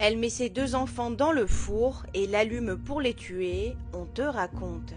Elle met ses deux enfants dans le four et l'allume pour les tuer, on te raconte.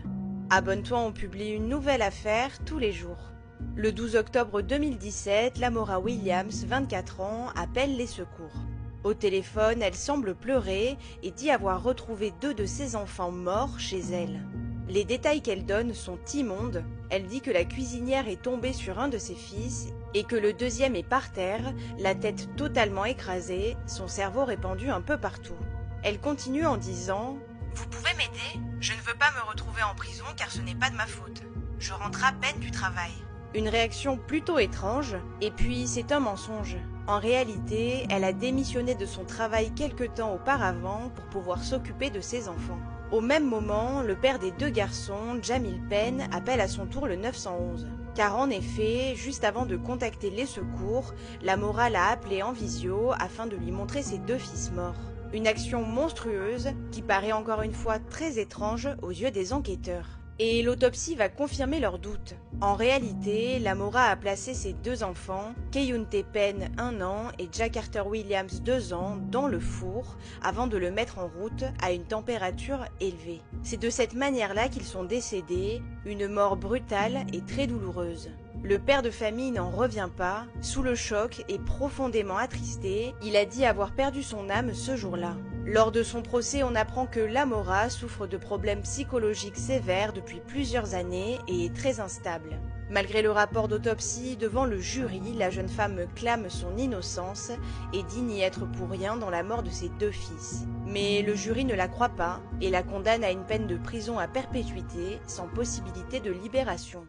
Abonne-toi, on publie une nouvelle affaire tous les jours. Le 12 octobre 2017, Lamora Williams, 24 ans, appelle les secours. Au téléphone, elle semble pleurer et dit avoir retrouvé deux de ses enfants morts chez elle. Les détails qu'elle donne sont immondes. Elle dit que la cuisinière est tombée sur un de ses fils et que le deuxième est par terre, la tête totalement écrasée, son cerveau répandu un peu partout. Elle continue en disant « Vous pouvez m'aider ? Je ne veux pas me retrouver en prison car ce n'est pas de ma faute. Je rentre à peine du travail. » Une réaction plutôt étrange, et puis c'est un mensonge. En réalité, elle a démissionné de son travail quelque temps auparavant pour pouvoir s'occuper de ses enfants. Au même moment, le père des deux garçons, Jamil Penn, appelle à son tour le 911. Car en effet, juste avant de contacter les secours, Lamora l'a appelé en visio afin de lui montrer ses deux fils morts. Une action monstrueuse qui paraît encore une fois très étrange aux yeux des enquêteurs. Et l'autopsie va confirmer leurs doutes. En réalité, Lamora a placé ses deux enfants, Keyunte Penn 1 an et Jack Arthur Williams 2 ans, dans le four avant de le mettre en route à une température élevée. C'est de cette manière-là qu'ils sont décédés, une mort brutale et très douloureuse. Le père de famille n'en revient pas, sous le choc et profondément attristé, il a dit avoir perdu son âme ce jour-là. Lors de son procès, on apprend que Lamora souffre de problèmes psychologiques sévères depuis plusieurs années et est très instable. Malgré le rapport d'autopsie, devant le jury, la jeune femme clame son innocence et dit n'y être pour rien dans la mort de ses deux fils. Mais le jury ne la croit pas et la condamne à une peine de prison à perpétuité sans possibilité de libération.